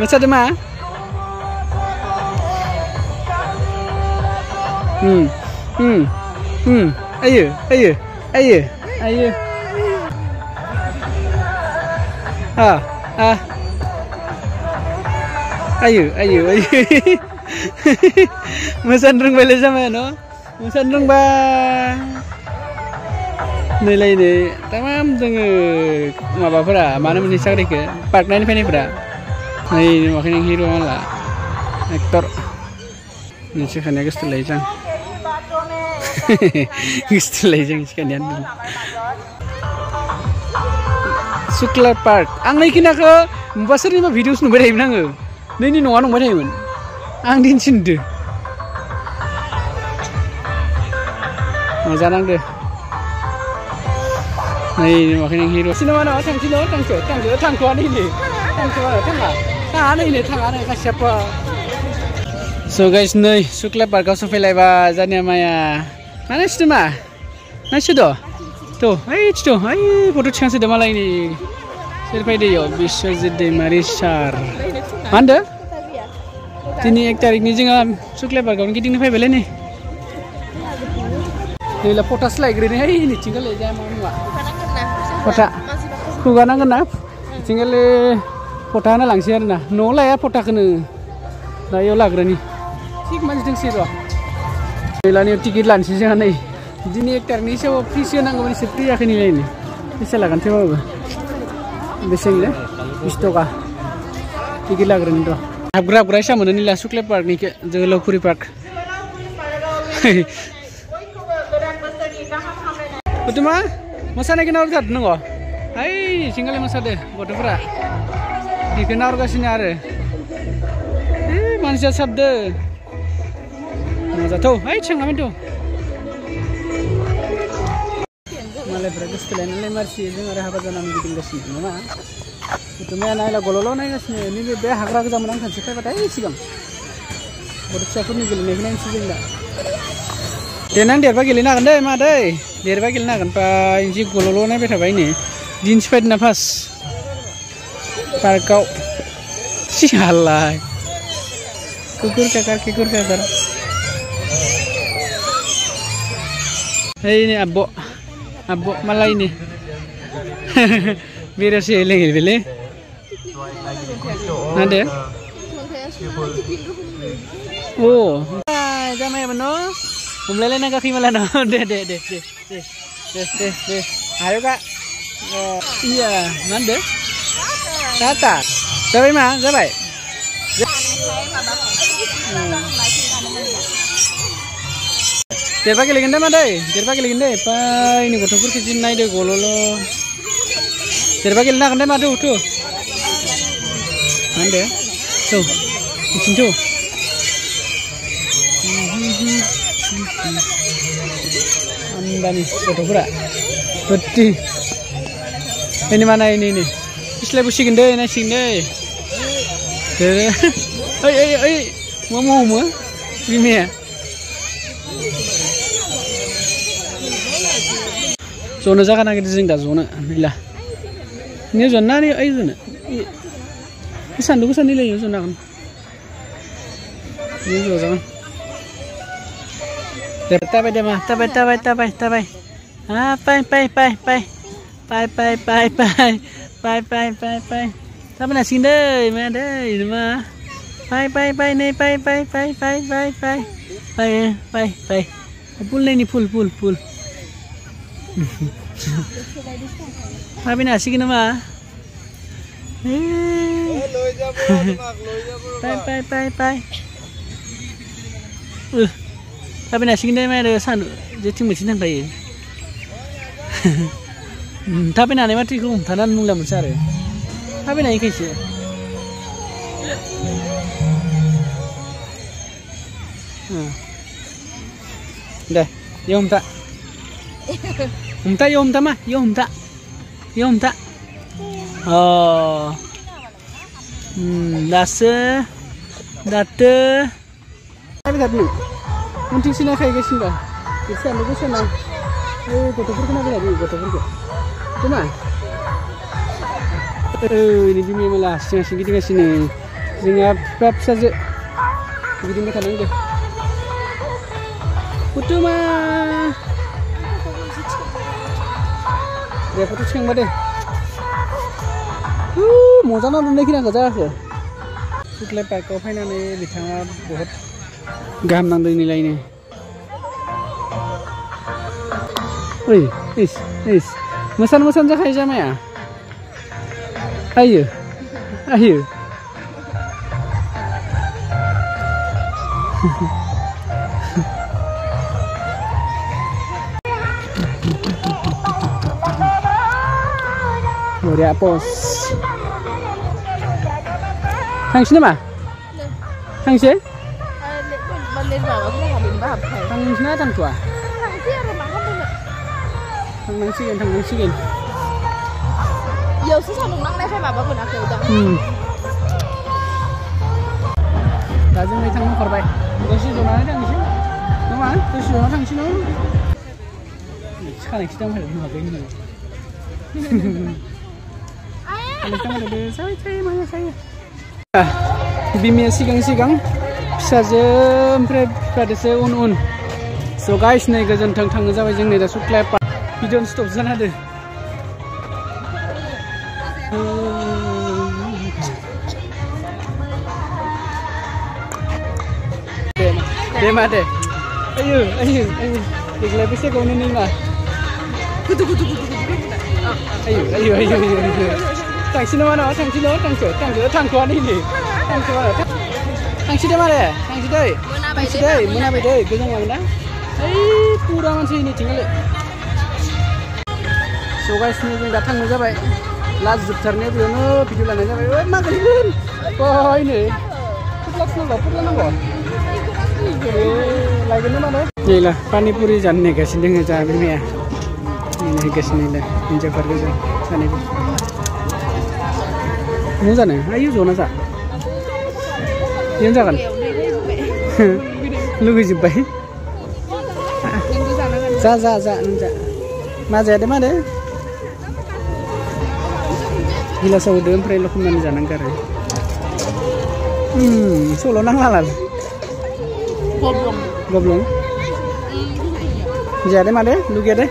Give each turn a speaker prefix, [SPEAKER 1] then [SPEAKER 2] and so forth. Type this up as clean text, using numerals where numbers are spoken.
[SPEAKER 1] Masa dema? Ayo. Ayo. Masandrung balik sama no? Masandrung ba? Nilai ini, tamam dengan maafra, mana menisah dek, park lain fani pra, ini makanya hero malah, aktor, ini sih kan ya guys telajang, guys telajang sekalian. Sukla Park, ang naik kena ke, pasar ni mah video nunggu deh menang, ini nunggu deh men, ang din cinta, macam deh. Ini makanya hero. Sini mana? Tang ini siapa? So guys, nih Sukla Park kau sampai lewat jadinya Maya. Mana sih mah? Nasi do? Tuh, itu, foto cantik sudah malah ini. Siapa dia yo? Biswajit Marisar. Anda? Ini tarik ni jangan Sukla Park kau kita ni file beli ni. Ini lah potas lagi ni. Ini tinggal aja mana? Pota, kuga nang kenap, tinggal pota na langsir na, nola ya pota kena, dah yo lag rani, sih macam tu sih doa. Belani tiket lansi jangan ni, jadi ekor ni saya free nang kau ni free akan nilai ni, bisa lagan tu apa, besar ni, isto ka, tiket lag rani doa. Abgrab rasa mana ni lah Sukla Park ni ke, Jaga Lokpuri Park. Betul mah? Masa nak kena orang nunggu, hai, single masa deh, bodoh pera. Kena orang kasih nyare, manusia sabda, masa tu, hai, ceng kami tu. Malah beragam sekalian, malah marsi, jangan apa jangan ambil tinggal sini, mana? Itu mana nailah gololo naik kasih, ini be hagra ke zaman kan siapa kata, sih kam, bodoh siapa ni gila, ni sih gila. Tenang dia bagi lina kan deh, mah deh. Dia bagi lina kan, pa inci gololo na beta ini, jeans ped nafas, parkau, sialah, kukur kakar. Hei ini abbo malah ini, biar si eleng beli, ada? Oh, jamai mana? Umlele nak kaki malah no, deh. Ayo kak, iya, mana? Tata, siapa mah, siapa? Dia pakai legenda mana deh? Pa ini kau tukur kecil naik deh gololo. Dia pakai legenda kan deh madu tu, mana? Tu, kecil tu. Anda ni foto pura, betul. Ini mana ini? Islah pusing deh, nasi deh. Mau, ini ya. Zona jangan lagi disini dah zona, bila. Ini zona ni, zona. Ini sandu ni lagi zona kan. Ini zona kan. Tapai dia mah, tapai. Pai. Tapi nasi deh, mana deh, ini mah. Pai. Pul ni pul. Tapi nasi kena mah. Pai. Tapi nasi ini mana ada sandu, jadi macam mana ya? Tapi nane mati kum, tanan mula mencari. Tapi nai kecil. Dah, yom tak. Oh, dasa. Tapi tapi. Unti sini kayak gini sih, bisa, bisa nang. Gotoh kena bela, gotoh. Cuma. Ini bimi malah siang-siang gidigasino. जोंहा बिफा फिसाजो गिदिंबाय थानांगौ कुटुमा दे फट' थिखांबा दे मजाना नुनाय खिनाखौ जायाखै सुक्लाय पार्कआव फैनानै बिथाङा बहुत गाहाम नांदों निलायनो ओइ इस इस मोसान जाखायो जामाया आयो Boria pos. Thằng nào mà? Thằng gì? Thằng nào thằng tua? Thằng nắng xịn.
[SPEAKER 2] Nhiều sao đừng nắng đây phải bảo bác quần áo kiểu đó.
[SPEAKER 1] Đã dừng đây thằng nó khỏi bay. Tôi xin nói thằng gì? Đúng không? Tôi xin nói thằng gì nó? Cái này không phải là một cái gì. Bimiya sigang फिसाजो ओमफ्राय बिफाजोसो उन स' गाइस नै गोजोन्थों थाङो जाबाय जोंनि दा सुक्लाय पार्क भिडिअ स्टप जाना होदो दे मा दे आयो देग्लाय बेसे गावनो नों मा आयो Tangsi nama no, tangsi tangkuan ini, tangsi deh mana? Tangsi deh, mana beda? Gejang mana? Pura macam ini tinggal. So guys, ni yang datang aja bay. Last jupternya tu no, video lana aja bay. Makan pun. Oh ini, putla nunggu. Lagi ni mana? Ni lah, pani puri jangan guys, ini jangan ni ya. Ini guys ni lah, ini jaga kerja, sana ni. Mau sana? Ayo zona sa. Yang jangan. Lu gigi bay. Za. Maza ada mana? Gila saudara pernah lo kemana jalan kare? Solo nang lalal. Goblong. Jadi mana? Lu gede?